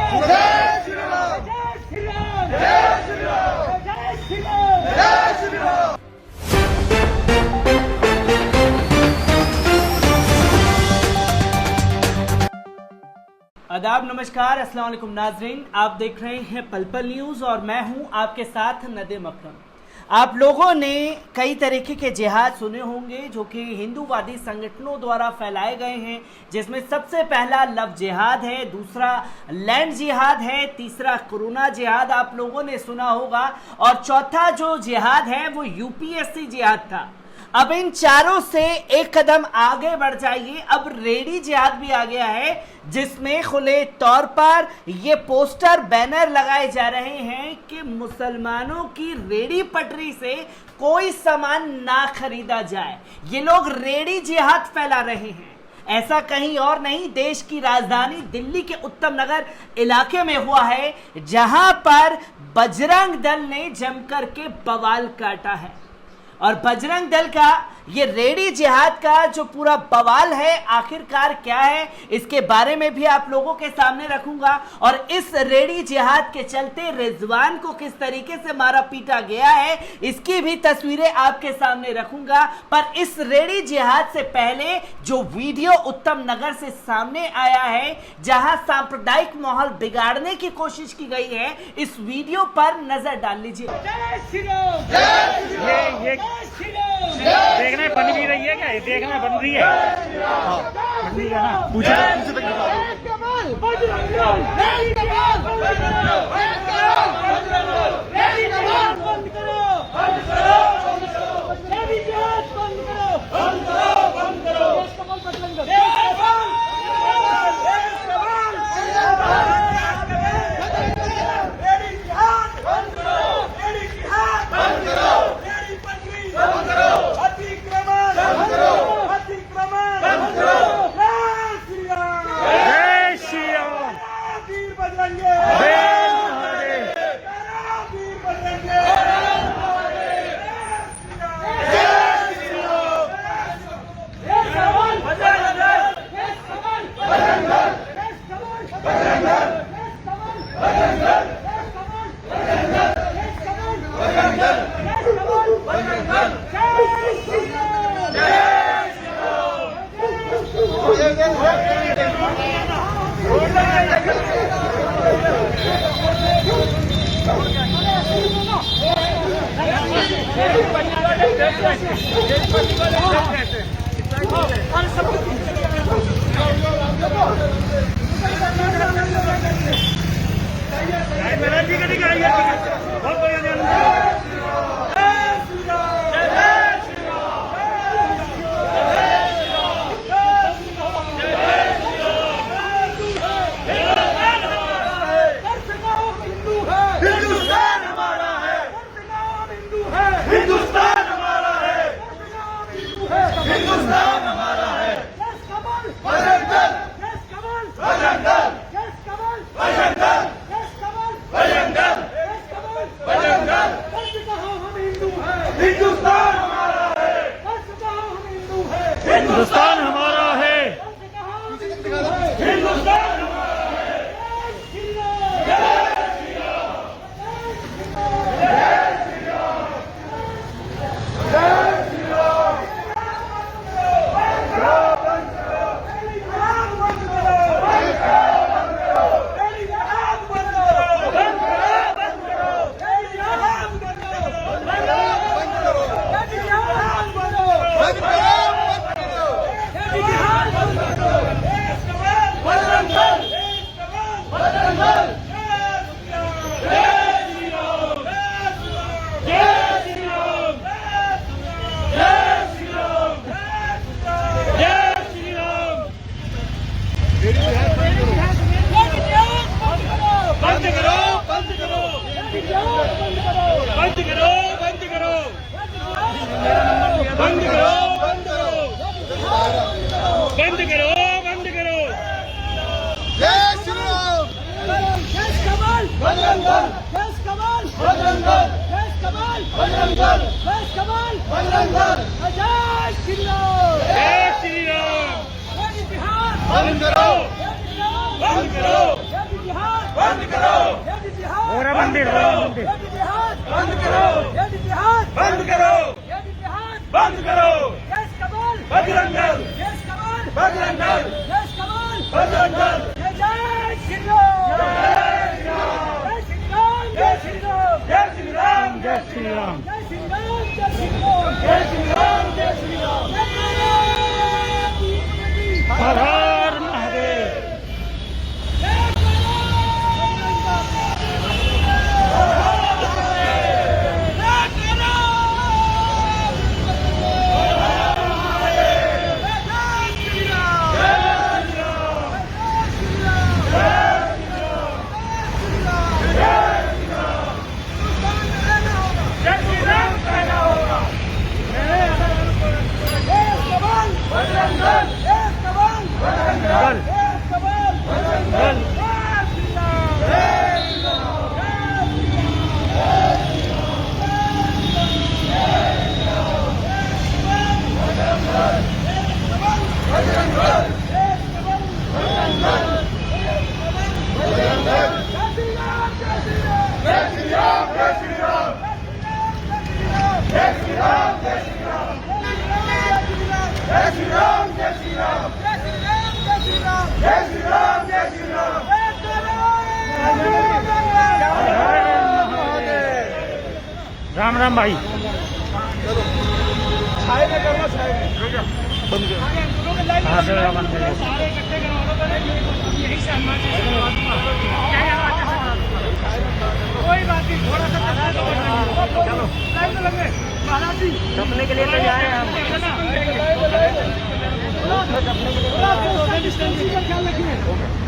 जय श्री राम, जय श्री राम, जय श्री राम, जय श्री राम, जय श्री राम। आदाब, नमस्कार, अस्सलाम वालेकुम नाजरीन। आप देख रहे हैं पल पल न्यूज़ और मैं हूं आपके साथ नदीम अकरम। आप लोगों ने कई तरीके के जिहाद सुने होंगे जो कि हिंदूवादी संगठनों द्वारा फैलाए गए हैं, जिसमें सबसे पहला लव जिहाद है, दूसरा लैंड जिहाद है, तीसरा कोरोना जिहाद आप लोगों ने सुना होगा और चौथा जो जिहाद है वो यूपीएससी जिहाद था। अब इन चारों से एक कदम आगे बढ़ जाइए, अब रेडी जिहाद भी आ गया है, जिसमें खुले तौर पर ये पोस्टर बैनर लगाए जा रहे हैं कि मुसलमानों की रेडी पटरी से कोई सामान ना खरीदा जाए। ये लोग रेडी जिहाद फैला रहे हैं। ऐसा कहीं और नहीं, देश की राजधानी दिल्ली के उत्तम नगर इलाके में हुआ है, जहां पर बजरंग दल ने जमकर के बवाल काटा है। और बजरंग दल का ये रेडी जिहाद का जो पूरा बवाल है आखिरकार क्या है, इसके बारे में भी आप लोगों के सामने रखूंगा। और इस रेडी जिहाद के चलते रिजवान को किस तरीके से मारा पीटा गया है इसकी भी तस्वीरें आपके सामने रखूंगा। पर इस रेडी जिहाद से पहले जो वीडियो उत्तम नगर से सामने आया है, जहां सांप्रदायिक माहौल बिगाड़ने की कोशिश की गई है, इस वीडियो पर नजर डाल लीजिए। जय श्री राम, ये देखना है, बन भी रही है क्या? देखना बन रही है, बन रही है ना? पूछा हिंदुस्तान हमारा है, हिंदुस्तान बंद करो, बंद करो, बंद करो, बजरंग दल, बजरंग दल, बजरंग दल, जय श्री राम, जय श्री राम, जय श्री राम, जय श्री राम, जय श्री राम, जय श्री राम, जय श्री राम, जय श्री राम, जय श्री राम, हर हर महादेव। राम राम भाई। कोई बात नहीं, थोड़ा सा छपने के लिए तैयार हैं हम।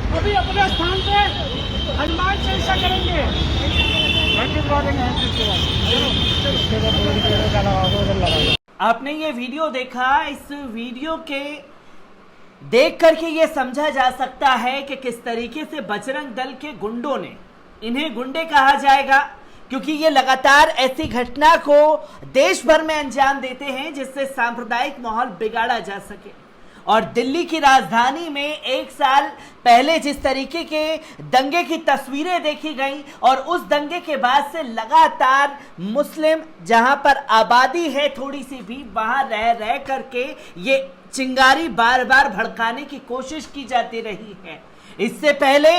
अभी अपने स्थान पे हनुमान चालीसा करेंगे। आपने ये वीडियो देखा, इस वीडियो के देख करके ये समझा जा सकता है कि किस तरीके से बजरंग दल के गुंडों ने, इन्हें गुंडे कहा जाएगा क्योंकि ये लगातार ऐसी घटना को देश भर में अंजाम देते हैं जिससे सांप्रदायिक माहौल बिगाड़ा जा सके। और दिल्ली की राजधानी में एक साल पहले जिस तरीके के दंगे की तस्वीरें देखी गई और उस दंगे के बाद से लगातार मुस्लिम जहां पर आबादी है थोड़ी सी भी, वहां रह करके ये चिंगारी बार बार भड़काने की कोशिश की जाती रही है। इससे पहले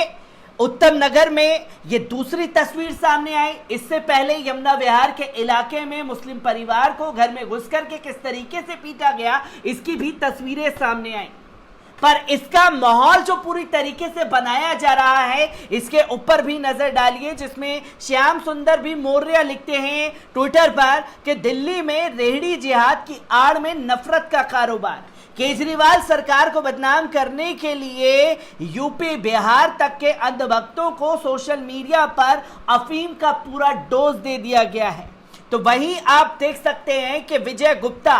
उत्तम नगर में ये दूसरी तस्वीर सामने आई। इससे पहले यमुना विहार के इलाके में मुस्लिम परिवार को घर में घुस करके किस तरीके से पीटा गया, इसकी भी तस्वीरें सामने आई। पर इसका माहौल जो पूरी तरीके से बनाया जा रहा है, इसके ऊपर भी नजर डालिए, जिसमें श्याम सुंदर भी मौर्य लिखते हैं ट्विटर पर कि दिल्ली में रेहड़ी जिहाद की आड़ में नफरत का कारोबार। केजरीवाल सरकार को बदनाम करने के लिए यूपी बिहार तक के अंधभक्तों को सोशल मीडिया पर अफीम का पूरा डोज दे दिया गया है। तो वहीं आप देख सकते हैं कि विजय गुप्ता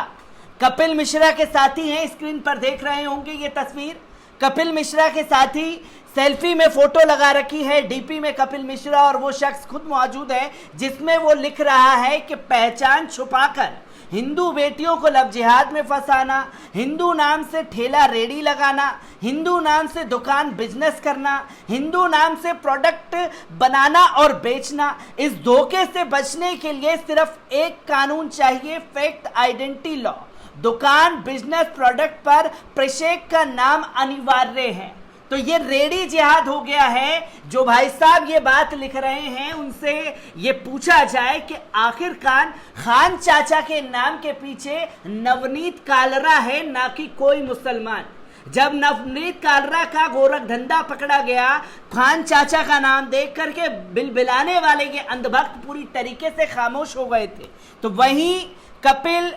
कपिल मिश्रा के साथी हैं, स्क्रीन पर देख रहे होंगे ये तस्वीर। कपिल मिश्रा के साथी सेल्फी में फोटो लगा रखी है, डीपी में कपिल मिश्रा और वो शख्स खुद मौजूद है, जिसमें वो लिख रहा है कि पहचान छुपाकर हिंदू बेटियों को लव जिहाद में फंसाना, हिंदू नाम से ठेला रेडी लगाना, हिंदू नाम से दुकान बिजनेस करना, हिंदू नाम से प्रोडक्ट बनाना और बेचना। इस धोखे से बचने के लिए सिर्फ एक कानून चाहिए, फेक आइडेंटिटी लॉ। दुकान बिजनेस प्रोडक्ट पर प्रशेक का नाम अनिवार्य है। तो ये रेडी जिहाद हो गया है। जो भाई साहब ये बात लिख रहे हैं उनसे ये पूछा जाए कि आखिरकार खान चाचा के नाम के पीछे नवनीत कालरा है, ना कि कोई मुसलमान। जब नवनीत कालरा का गोरख धंधा पकड़ा गया, खान चाचा का नाम देख करके बिलबिलाने वाले ये अंधभक्त पूरी तरीके से खामोश हो गए थे। तो वहीं कपिल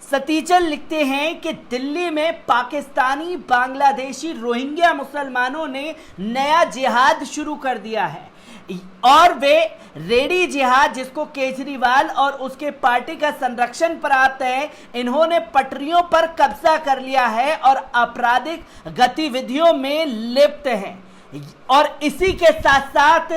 सतीचल लिखते हैं कि दिल्ली में पाकिस्तानी, बांग्लादेशी, रोहिंग्या मुसलमानों ने नया जिहाद शुरू कर दिया है और वे रेडी जिहाद, जिसको केजरीवाल और उसके पार्टी का संरक्षण प्राप्त है, इन्होंने पटरियों पर कब्जा कर लिया है और आपराधिक गतिविधियों में लिप्त हैं। और इसी के साथ साथ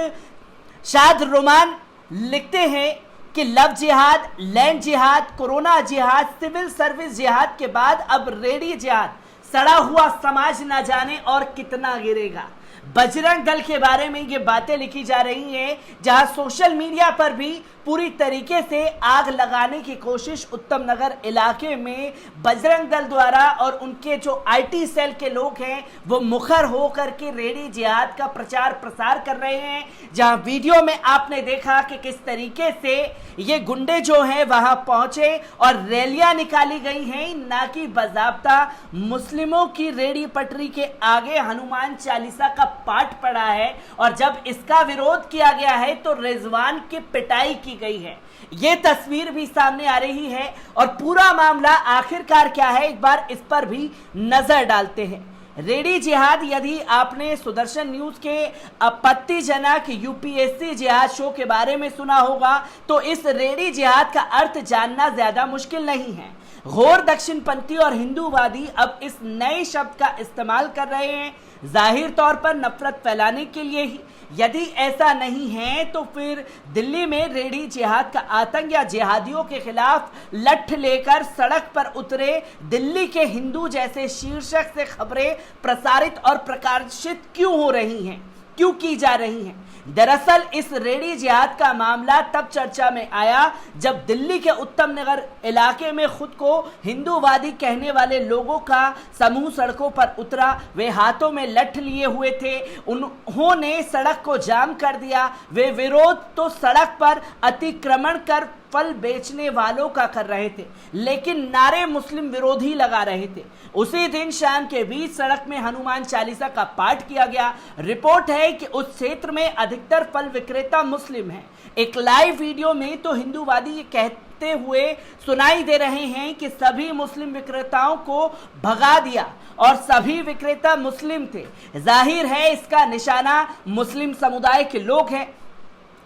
शाद रोमान लिखते हैं कि लव जिहाद, लैंड जिहाद, कोरोना जिहाद, सिविल सर्विस जिहाद के बाद अब रेडी जिहाद। सड़ा हुआ समाज न जाने और कितना गिरेगा। बजरंग दल के बारे में ये बातें लिखी जा रही हैं, जहां सोशल मीडिया पर भी पूरी तरीके से आग लगाने की कोशिश उत्तम नगर इलाके में बजरंग दल द्वारा और उनके जो आईटी सेल के लोग हैं वो मुखर होकर के रेडी जिहाद का प्रचार प्रसार कर रहे हैं। जहां वीडियो में आपने देखा कि किस तरीके से ये गुंडे जो हैं वहां पहुंचे और रैलियां निकाली गई हैं, ना कि बाज़ाब्ता मुस्लिमों की रेडी पटरी के आगे हनुमान चालीसा का पाठ पड़ा है और जब इसका विरोध किया गया है तो रिजवान की पिटाई की गई है। यह तस्वीर भी सामने आ रही है और पूरा मामला आखिरकार क्या है, एक बार इस पर भी नजर डालते हैं। रेडी जिहाद, यदि आपने सुदर्शन न्यूज के आपत्तिजनक यूपीएससी जिहाद शो के बारे में सुना होगा तो इस रेडी जिहाद का अर्थ जानना ज्यादा मुश्किल नहीं है। घोर दक्षिणपंथी और हिंदूवादी अब इस नए शब्द का इस्तेमाल कर रहे हैं, जाहिर तौर पर नफरत फैलाने के लिए ही। यदि ऐसा नहीं है तो फिर दिल्ली में रेडी जिहाद का आतंक या जिहादियों के खिलाफ लठ लेकर सड़क पर उतरे दिल्ली के हिंदू जैसे शीर्षक से खबरें प्रसारित और प्रकाशित क्यों हो रही हैं, क्यों की जा रही हैं? दरअसल इस रेडी जिहाद का मामला तब चर्चा में आया जब दिल्ली के उत्तम नगर इलाके में खुद को हिंदूवादी कहने वाले लोगों का समूह सड़कों पर उतरा। वे हाथों में लठ लिए हुए थे, उन्होंने सड़क को जाम कर दिया। वे विरोध तो सड़क पर अतिक्रमण कर फल बेचने वालों का कर रहे थे, लेकिन नारे मुस्लिम विरोधी लगा रहे थे। उसी दिन शाम के बीच सड़क में हनुमान चालीसा का पाठ किया गया। रिपोर्ट है कि उस क्षेत्र में अधिकतर फल विक्रेता मुस्लिम हैं। एक लाइव वीडियो में तो हिंदूवादी ये कहते हुए सुनाई दे रहे हैं कि सभी मुस्लिम विक्रेताओं को भगा दिया और सभी विक्रेता मुस्लिम थे। जाहिर है इसका निशाना मुस्लिम समुदाय के लोग हैं।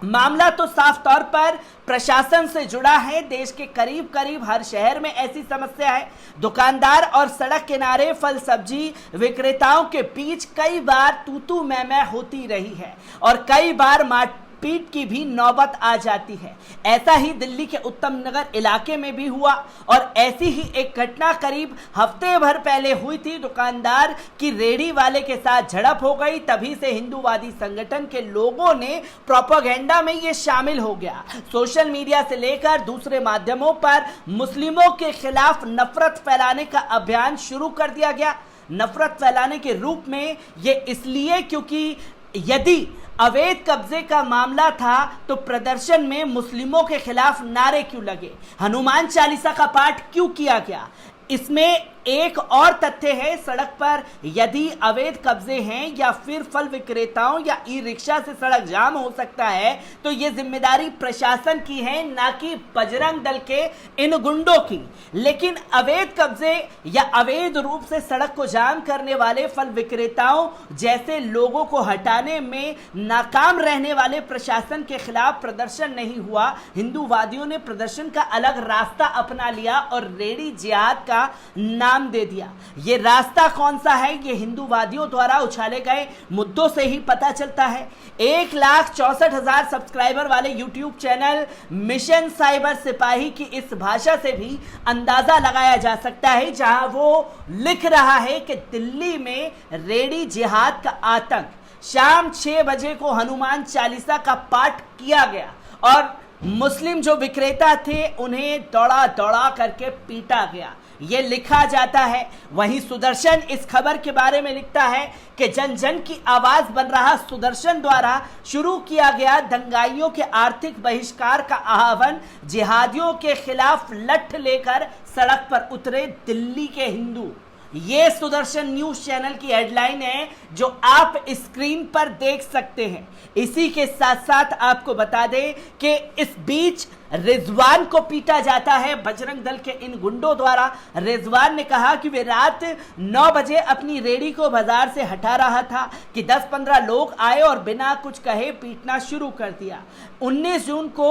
मामला तो साफ तौर पर प्रशासन से जुड़ा है। देश के करीब करीब हर शहर में ऐसी समस्या है। दुकानदार और सड़क किनारे फल सब्जी विक्रेताओं के बीच कई बार तू मैं होती रही है और कई बार मारपीट की भी नौबत आ जाती है। ऐसा ही दिल्ली के उत्तम नगर इलाके में भी हुआ और ऐसी ही एक घटना करीब हफ्ते भर पहले हुई थी। दुकानदार की रेडी वाले के साथ झड़प हो गई। तभी से हिंदूवादी संगठन के लोगों ने प्रोपेगेंडा में ये शामिल हो गया। सोशल मीडिया से लेकर दूसरे माध्यमों पर मुस्लिमों के खिलाफ नफरत फैलाने का अभियान शुरू कर दिया गया। नफरत फैलाने के रूप में ये इसलिए क्योंकि यदि अवैध कब्जे का मामला था तो प्रदर्शन में मुस्लिमों के खिलाफ नारे क्यों लगे, हनुमान चालीसा का पाठ क्यों किया गया? इसमें एक और तथ्य है, सड़क पर यदि अवैध कब्जे हैं या फिर फल विक्रेताओं या ई रिक्शा से सड़क जाम हो सकता है तो ये जिम्मेदारी प्रशासन की है, ना कि बजरंग दल के इन गुंडों की। लेकिन अवैध कब्जे या अवैध रूप से सड़क को जाम करने वाले फल विक्रेताओं जैसे लोगों को हटाने में नाकाम रहने वाले प्रशासन के खिलाफ प्रदर्शन नहीं हुआ। हिंदूवादियों ने प्रदर्शन का अलग रास्ता अपना लिया और रेडी जिहाद का नाम दे दिया। ये रास्ता कौन सा है, ये हिंदूवादियों द्वारा उछाले गए मुद्दों से ही पता चलता है। 1,64,000 सब्सक्राइबर वाले यूट्यूब चैनल मिशन साइबर सिपाही की इस भाषा से भी अंदाजा लगाया जा सकता है, जहां वो लिख रहा है कि दिल्ली में रेडी जिहाद का आतंक, शाम 6 बजे को हनुमान चालीसा का पाठ किया गया और मुस्लिम जो विक्रेता थे उन्हें दौड़ा दौड़ा करके पीटा गया, ये लिखा जाता है। वहीं सुदर्शन इस खबर के बारे में लिखता है कि जन जन की आवाज बन रहा सुदर्शन द्वारा शुरू किया गया दंगाइयों के आर्थिक बहिष्कार का आह्वान, जिहादियों के खिलाफ लठ लेकर सड़क पर उतरे दिल्ली के हिंदू। ये सुदर्शन न्यूज चैनल की हेडलाइन है जो आप स्क्रीन पर देख सकते हैं। इसी के साथ साथ आपको बता दें कि इस बीच रिजवान को पीटा जाता है बजरंग दल के इन गुंडों द्वारा। रिजवान ने कहा कि वे रात 9 बजे अपनी रेडी को बाजार से हटा रहा था कि 10-15 लोग आए और बिना कुछ कहे पीटना शुरू कर दिया। 19 जून को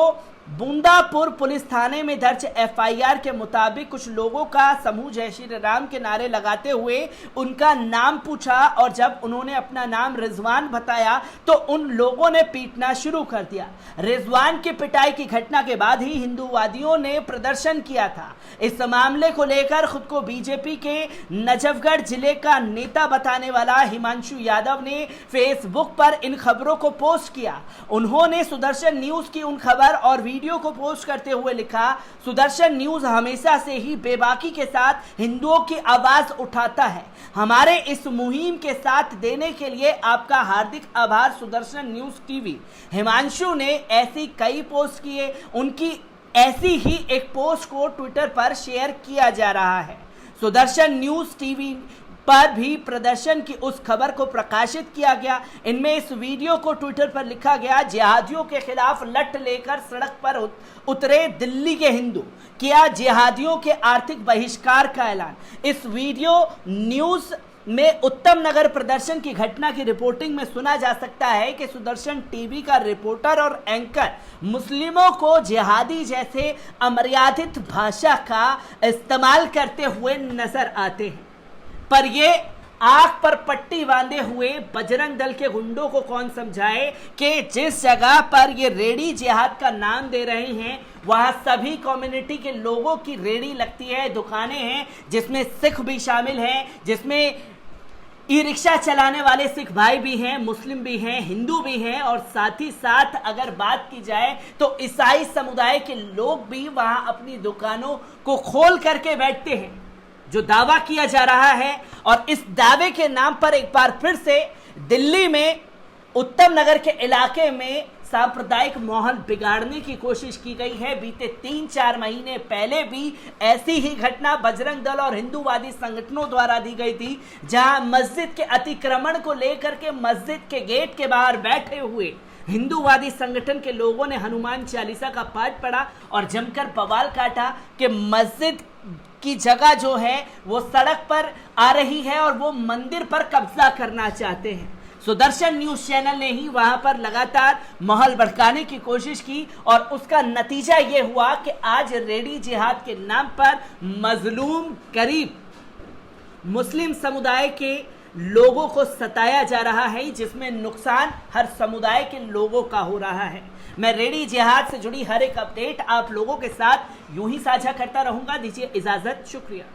बूंदापुर पुलिस थाने में दर्ज एफआईआर के मुताबिक कुछ लोगों का समूह जय श्री राम के नारे लगाते हुए उनका नाम पूछा और जब उन्होंने अपना नाम रिजवान बताया तो उन लोगों ने पीटना शुरू कर दिया। रिजवान की पिटाई की घटना के बाद बाद ही हिंदूवादियों ने प्रदर्शन किया था। इस मामले को लेकर खुद को बीजेपी के नजफगढ़ जिले का नेता बताने वाला हिमांशु यादव ने फेसबुक पर इन खबरों को पोस्ट किया। उन्होंने सुदर्शन न्यूज की उन खबर और वीडियो को पोस्ट करते हुए लिखा, सुदर्शन न्यूज हमेशा से ही बेबाकी के साथ हिंदुओं की आवाज उठाता है। हमारे इस मुहिम के साथ देने के लिए आपका हार्दिक आभार सुदर्शन न्यूज टीवी। हिमांशु ने ऐसी कई पोस्ट किए, उनकी ऐसी ही एक पोस्ट को ट्विटर पर शेयर किया जा रहा है। सुदर्शन न्यूज टीवी पर भी प्रदर्शन की उस खबर को प्रकाशित किया गया। इनमें इस वीडियो को ट्विटर पर लिखा गया, जिहादियों के खिलाफ लठ लेकर सड़क पर उतरे दिल्ली के हिंदू, किया जिहादियों के आर्थिक बहिष्कार का ऐलान। इस वीडियो न्यूज में उत्तम नगर प्रदर्शन की घटना की रिपोर्टिंग में सुना जा सकता है कि सुदर्शन टीवी का रिपोर्टर और एंकर मुस्लिमों को जिहादी जैसे अमर्यादित भाषा का इस्तेमाल करते हुए नजर आते हैं। पर ये आंख पर पट्टी बांधे हुए बजरंग दल के गुंडों को कौन समझाए कि जिस जगह पर ये रेडी जिहाद का नाम दे रहे हैं वहां सभी कम्युनिटी के लोगों की रेडी लगती है, दुकानें हैं, जिसमें सिख भी शामिल हैं, जिसमें ई रिक्शा चलाने वाले सिख भाई भी हैं, मुस्लिम भी हैं, हिंदू भी हैं, और साथ ही साथ अगर बात की जाए तो ईसाई समुदाय के लोग भी वहां अपनी दुकानों को खोल करके बैठते हैं। जो दावा किया जा रहा है और इस दावे के नाम पर एक बार फिर से दिल्ली में उत्तम नगर के इलाके में सांप्रदायिक माहौल बिगाड़ने की कोशिश की गई है। बीते 3-4 महीने पहले भी ऐसी ही घटना बजरंग दल और हिंदूवादी संगठनों द्वारा दी गई थी, जहां मस्जिद के अतिक्रमण को लेकर के मस्जिद के गेट के बाहर बैठे हुए हिंदूवादी संगठन के लोगों ने हनुमान चालीसा का पाठ पढ़ा और जमकर बवाल काटा कि मस्जिद की जगह जो है वो सड़क पर आ रही है और वो मंदिर पर कब्जा करना चाहते हैं। सुदर्शन न्यूज चैनल ने ही वहां पर लगातार माहौल भड़काने की कोशिश की और उसका नतीजा ये हुआ कि आज रेडी जिहाद के नाम पर मजलूम गरीब मुस्लिम समुदाय के लोगों को सताया जा रहा है, जिसमें नुकसान हर समुदाय के लोगों का हो रहा है। मैं रेडी जिहाद से जुड़ी हर एक अपडेट आप लोगों के साथ यूं ही साझा करता रहूंगा। दीजिए इजाजत, शुक्रिया।